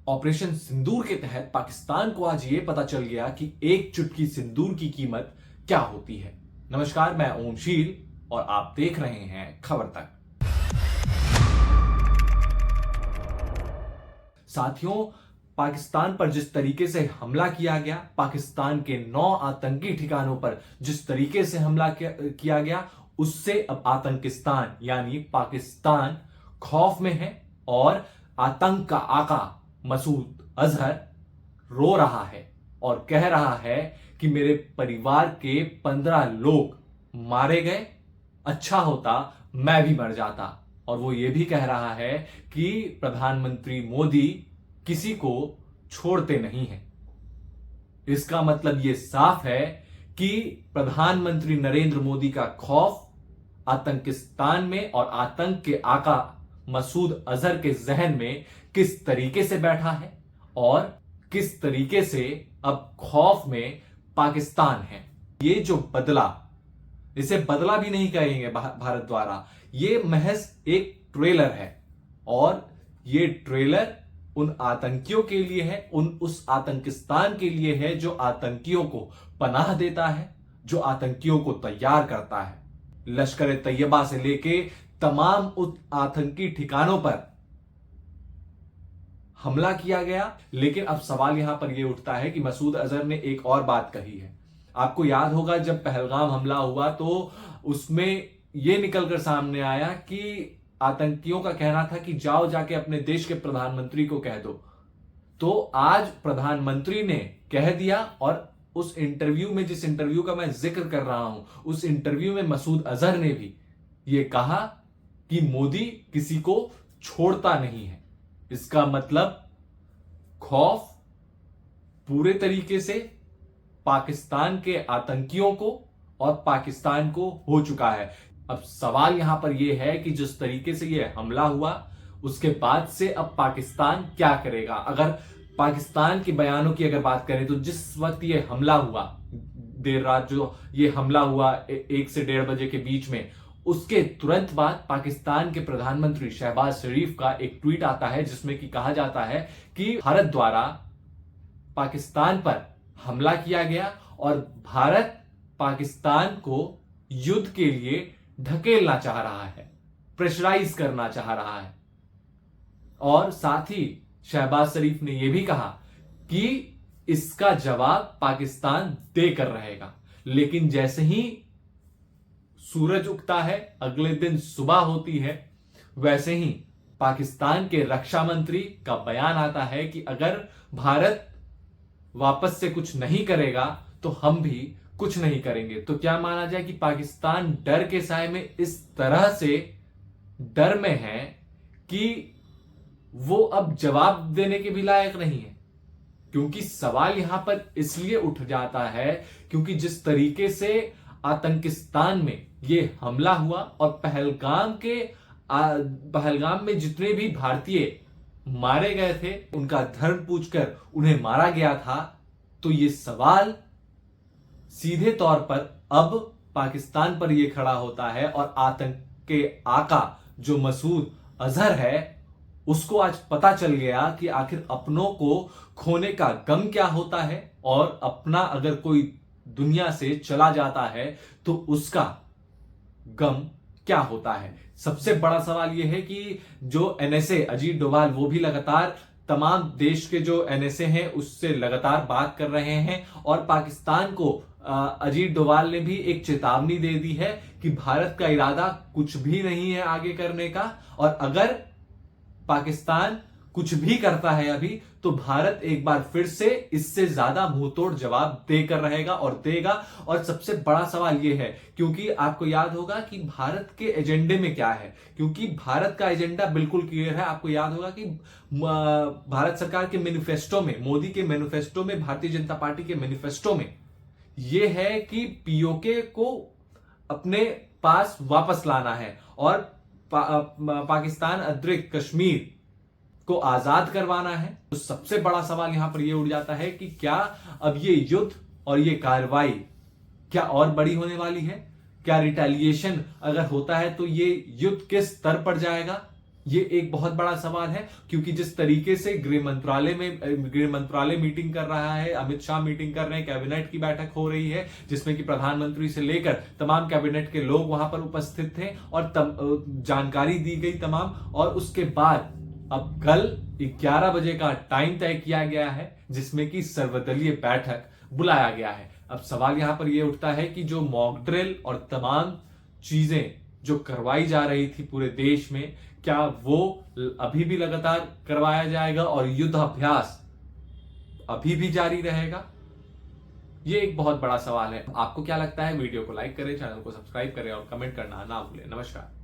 Operation सिंदूर के तहत पाकिस्तान को आज ये पता चल गया कि एक चुटकी सिंदूर की कीमत क्या होती है। नमस्कार, मैं ओमशील और आप देख रहे हैं खबर तक। साथियों, पाकिस्तान पर जिस तरीके से हमला किया गया, पाकिस्तान के 9 आतंकी ठिकानों पर जिस तरीके से हमला किया गया, उससे अब आतंकिस्तान यानी पाकिस्तान खौफ में है और आतंक का आका मसूद अजहर रो रहा है और कह रहा है कि मेरे परिवार के 15 लोग मारे गए, अच्छा होता मैं भी मर जाता। और वो ये भी कह रहा है कि प्रधानमंत्री मोदी किसी को छोड़ते नहीं हैं। इसका मतलब ये साफ है कि प्रधानमंत्री नरेंद्र मोदी का खौफ आतंकिस्तान में और आतंक के आका मसूद अजहर के जहन में किस तरीके से बैठा है और किस तरीके से अब खौफ में पाकिस्तान है। ये जो बदला, इसे बदला भी नहीं कहेंगे भारत द्वारा, ये महज एक ट्रेलर है और ये ट्रेलर उन आतंकियों के लिए है, उस आतंकिस्तान के लिए है जो आतंकियों को पनाह देता है, जो आतंकियों को तैयार करता है। लश्कर ए तैयबा से लेके तमाम उस आतंकी ठिकानों पर हमला किया गया। लेकिन अब सवाल यहां पर यह उठता है कि मसूद अजहर ने एक और बात कही है। आपको याद होगा जब पहलगाम हमला हुआ तो उसमें यह निकलकर सामने आया कि आतंकियों का कहना था कि जाओ जाके अपने देश के प्रधानमंत्री को कह दो। तो आज प्रधानमंत्री ने कह दिया और उस इंटरव्यू में, जिस इंटरव्यू का मैं जिक्र कर रहा हूं, उस इंटरव्यू में मसूद अजहर ने भी यह कहा कि मोदी किसी को छोड़ता नहीं है। इसका मतलब खौफ पूरे तरीके से पाकिस्तान के आतंकियों को और पाकिस्तान को हो चुका है। अब सवाल यहां पर यह है कि जिस तरीके से यह हमला हुआ उसके बाद से अब पाकिस्तान क्या करेगा। अगर पाकिस्तान के बयानों की अगर बात करें तो जिस वक्त यह हमला हुआ, देर रात जो ये हमला हुआ 1 से 1:30 बजे के बीच में, उसके तुरंत बाद पाकिस्तान के प्रधानमंत्री शहबाज शरीफ का एक ट्वीट आता है जिसमें कि कहा जाता है कि भारत द्वारा पाकिस्तान पर हमला किया गया और भारत पाकिस्तान को युद्ध के लिए ढकेलना चाह रहा है, प्रेशराइज करना चाह रहा है। और साथ ही शहबाज शरीफ ने यह भी कहा कि इसका जवाब पाकिस्तान देकर रहेगा। लेकिन जैसे ही सूरज उगता है, अगले दिन सुबह होती है, वैसे ही पाकिस्तान के रक्षा मंत्री का बयान आता है कि अगर भारत वापस से कुछ नहीं करेगा तो हम भी कुछ नहीं करेंगे। तो क्या माना जाए कि पाकिस्तान डर के साए में इस तरह से डर में है कि वो अब जवाब देने के भी लायक नहीं है। क्योंकि सवाल यहां पर इसलिए उठ जाता है क्योंकि जिस तरीके से आतंकिस्तान में ये हमला हुआ और पहलगाम में जितने भी भारतीय मारे गए थे उनका धर्म पूछकर उन्हें मारा गया था, तो ये सवाल सीधे तौर पर अब पाकिस्तान पर यह खड़ा होता है और आतंक के आका जो मसूद अजहर है उसको आज पता चल गया कि आखिर अपनों को खोने का गम क्या होता है और अपना अगर कोई दुनिया से चला जाता है तो उसका गम क्या होता है। सबसे बड़ा सवाल यह है कि जो एनएसए अजीत डोभाल, वो भी लगातार तमाम देश के जो एनएसए हैं उससे लगातार बात कर रहे हैं और पाकिस्तान को अजीत डोभाल ने भी एक चेतावनी दे दी है कि भारत का इरादा कुछ भी नहीं है आगे करने का, और अगर पाकिस्तान कुछ भी करता है अभी तो भारत एक बार फिर से इससे ज्यादा मुंहतोड़ जवाब देकर रहेगा और देगा। और सबसे बड़ा सवाल यह है, क्योंकि आपको याद होगा कि भारत के एजेंडे में क्या है, क्योंकि भारत का एजेंडा बिल्कुल क्लियर है। आपको याद होगा कि भारत सरकार के मैनिफेस्टो में, मोदी के मैनिफेस्टो में, भारतीय जनता पार्टी के मैनिफेस्टो में यह है कि पीओके को अपने पास वापस लाना है और पाकिस्तान अधिकृत कश्मीर को आजाद करवाना है। तो सबसे बड़ा सवाल यहां पर यह उठ जाता है कि क्या अब ये युद्ध और ये कार्रवाई क्या और बड़ी होने वाली है? क्या रिटेलिएशन अगर होता है तो ये युद्ध किस स्तर पर जाएगा? ये एक बहुत बड़ा सवाल है, क्योंकि जिस तरीके से गृह मंत्रालय मीटिंग कर रहा है, अमित शाह मीटिंग कर रहे हैं, कैबिनेट की बैठक हो रही है जिसमें कि प्रधानमंत्री से लेकर तमाम कैबिनेट के लोग वहां पर उपस्थित थे और जानकारी दी गई तमाम, और उसके बाद अब कल 11 बजे का टाइम तय किया गया है जिसमें कि सर्वदलीय बैठक बुलाया गया है। अब सवाल यहां पर यह उठता है कि जो मॉक ड्रिल और तमाम चीजें जो करवाई जा रही थी पूरे देश में, क्या वो अभी भी लगातार करवाया जाएगा और युद्ध अभ्यास अभी भी जारी रहेगा? ये एक बहुत बड़ा सवाल है। आपको क्या लगता है? वीडियो को लाइक करें, चैनल को सब्सक्राइब करें और कमेंट करना ना भूलें। नमस्कार।